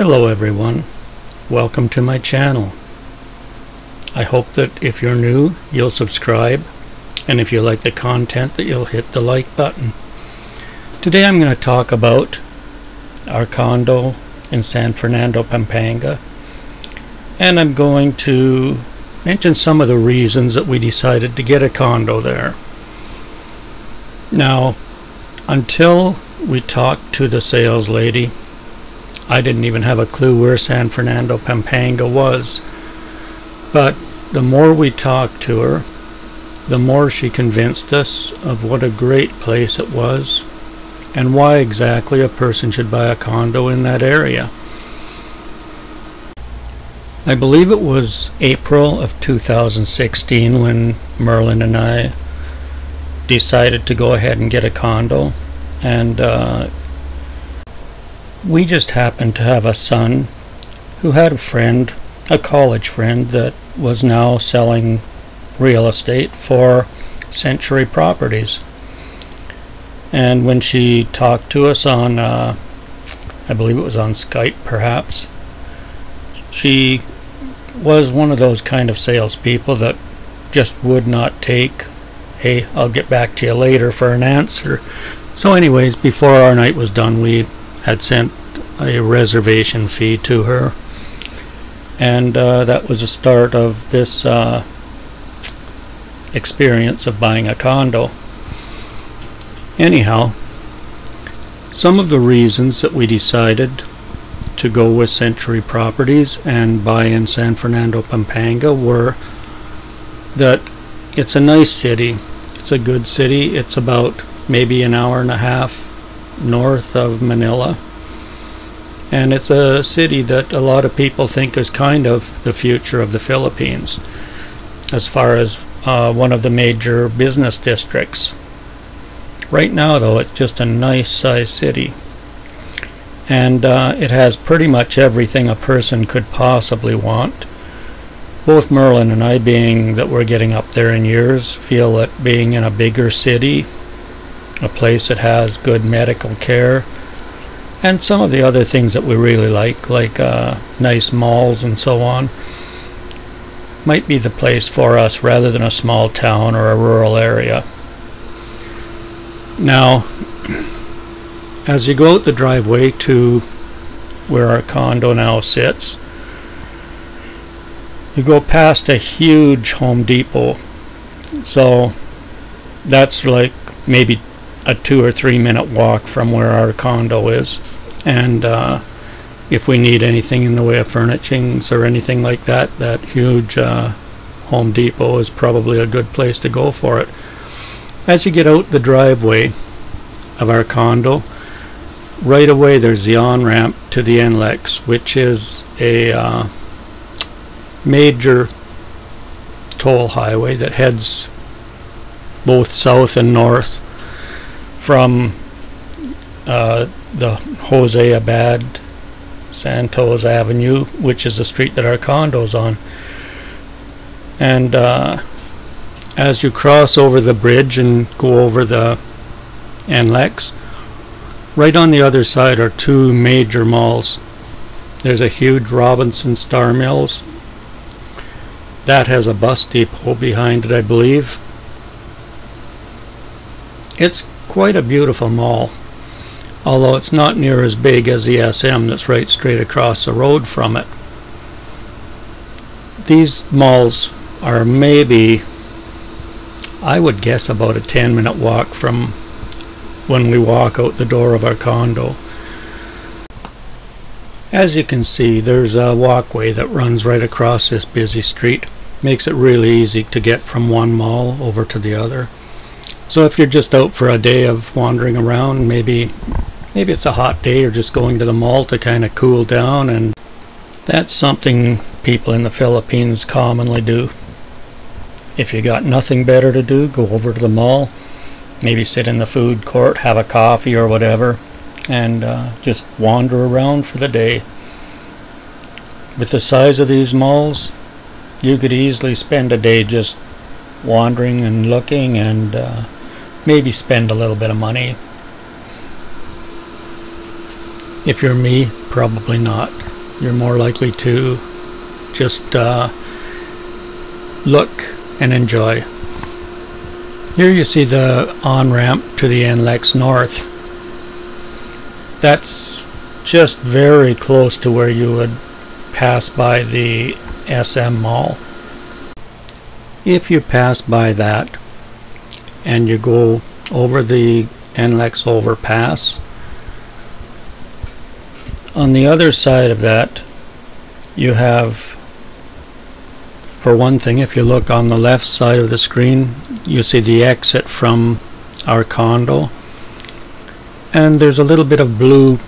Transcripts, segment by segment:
Hello everyone, welcome to my channel. I hope that if you're new you'll subscribe, and if you like the content that you'll hit the like button. Today I'm going to talk about our condo in San Fernando, Pampanga, and I'm going to mention some of the reasons that we decided to get a condo there. Now, until we talked to the sales lady, I didn't even have a clue where San Fernando, Pampanga was. But the more we talked to her, the more she convinced us of what a great place it was and why exactly a person should buy a condo in that area. I believe it was April of 2016 when Merlin and I decided to go ahead and get a condo, and we just happened to have a son who had a friend, a college friend, that was now selling real estate for Century Properties. And when she talked to us on, I believe it was on Skype perhaps, she was one of those kind of salespeople that just would not take, "Hey, I'll get back to you later," for an answer. So anyways, before our night was done, we had sent a reservation fee to her, and that was the start of this experience of buying a condo. Anyhow, some of the reasons that we decided to go with Century Properties and buy in San Fernando, Pampanga were that it's a nice city, it's a good city, it's about maybe an hour and a half north of Manila, and it's a city that a lot of people think is kind of the future of the Philippines as far as one of the major business districts. Right now though, it's just a nice sized city, and it has pretty much everything a person could possibly want. Both Merlin and I, being that we're getting up there in years, feel that being in a bigger city, a place that has good medical care, and some of the other things that we really like nice malls and so on, might be the place for us rather than a small town or a rural area. Now, as you go out the driveway to where our condo now sits, you go past a huge Home Depot. So that's like maybe a 2 or 3 minute walk from where our condo is, and if we need anything in the way of furnishings or anything like that, that huge Home Depot is probably a good place to go for it. As you get out the driveway of our condo, right away there's the on-ramp to the NLEX, which is a major toll highway that heads both south and north from the Jose Abad Santos Avenue, which is the street that our condo's on. And as you cross over the bridge and go over the NLEX, right on the other side are two major malls. There's a huge Robinson Star Mills that has a bus depot behind it, I believe. It's quite a beautiful mall, although it's not near as big as the SM that's right straight across the road from it. These malls are maybe, I would guess, about a 10-minute walk from when we walk out the door of our condo. As you can see, there's a walkway that runs right across this busy street. Makes it really easy to get from one mall over to the other. So if you're just out for a day of wandering around, maybe it's a hot day, or just going to the mall to kind of cool down, and that's something people in the Philippines commonly do. If you got nothing better to do, go over to the mall, maybe sit in the food court, have a coffee or whatever, and just wander around for the day. With the size of these malls, you could easily spend a day just wandering and looking, and maybe spend a little bit of money. If you're me, probably not. you're more likely to just look and enjoy. Here you see the on-ramp to the NLEX North. That's just very close to where you would pass by the SM Mall. If you pass by that and you go over the NLEX overpass, on the other side of that you have, for one thing, if you look on the left side of the screen, you see the exit from our condo, and there's a little bit of blue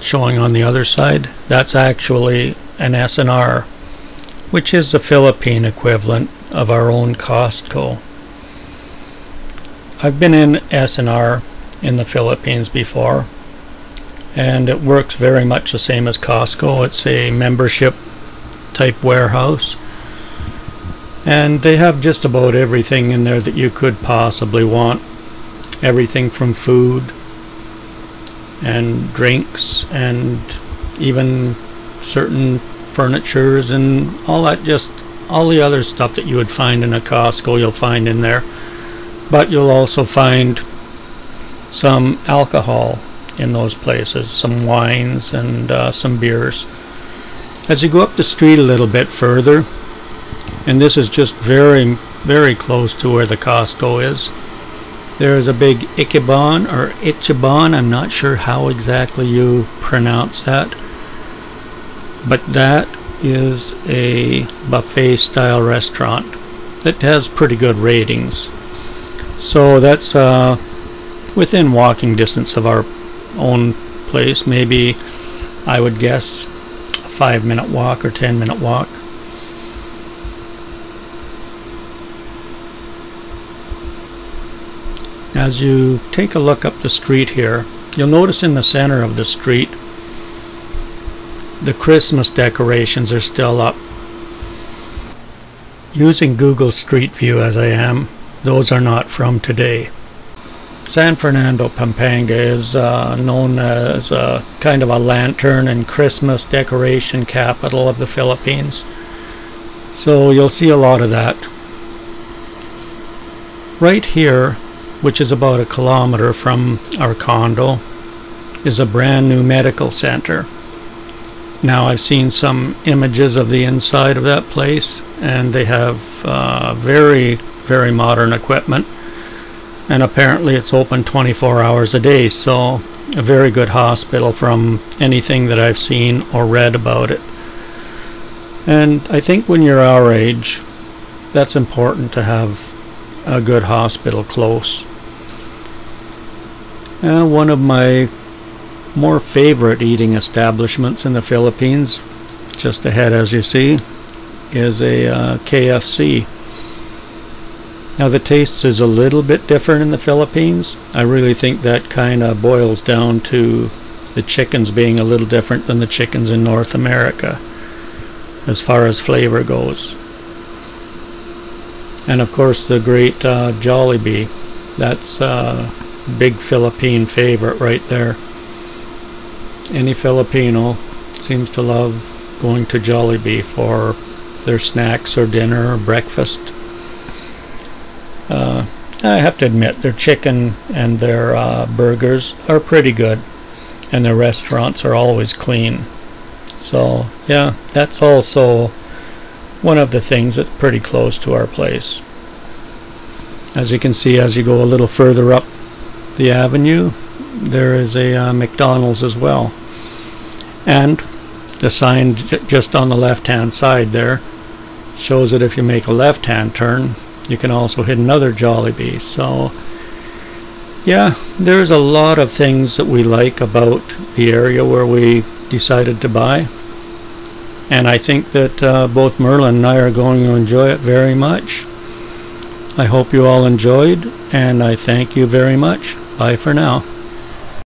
showing on the other side. That's actually an S&R, which is the Philippine equivalent of our own Costco. I've been in S&R in the Philippines before, and it works very much the same as Costco. It's a membership type warehouse, and they have just about everything in there that you could possibly want. Everything from food and drinks and even certain furnitures and all that, just all the other stuff that you would find in a Costco you'll find in there. But you'll also find some alcohol in those places, some wines and some beers. As you go up the street a little bit further, and this is just very, very close to where the Costco is, there is a big Ichiban, or Ichiban, I'm not sure how exactly you pronounce that, but that is a buffet style restaurant that has pretty good ratings. So that's within walking distance of our own place, maybe I would guess a 5-minute walk or 10-minute walk. As you take a look up the street here, you'll notice in the center of the street the Christmas decorations are still up. Using Google Street View as I am, those are not from today. San Fernando, Pampanga is known as a kind of a lantern and Christmas decoration capital of the Philippines. So you'll see a lot of that. Right here, which is about a kilometer from our condo, is a brand new medical center. Now I've seen some images of the inside of that place, and they have very, very modern equipment, and apparently it's open 24 hours a day, so a very good hospital from anything that I've seen or read about it. And I think when you're our age, that's important to have a good hospital close. One of my more favorite eating establishments in the Philippines, just ahead as you see, is a KFC. Now the taste is a little bit different in the Philippines. I really think that kind of boils down to the chickens being a little different than the chickens in North America as far as flavor goes. And of course the great Jollibee, that's a big Philippine favorite right there. Any Filipino seems to love going to Jollibee for their snacks or dinner or breakfast. I have to admit, their chicken and their burgers are pretty good, and their restaurants are always clean. So yeah, that's also one of the things that's pretty close to our place. As you can see, as you go a little further up the avenue, there is a McDonald's as well, and the sign just on the left hand side there shows that if you make a left hand turn, you can also hit another Jollibee. So yeah, there's a lot of things that we like about the area where we decided to buy, and I think that both Merlin and I are going to enjoy it very much. I hope you all enjoyed, and I thank you very much. Bye for now.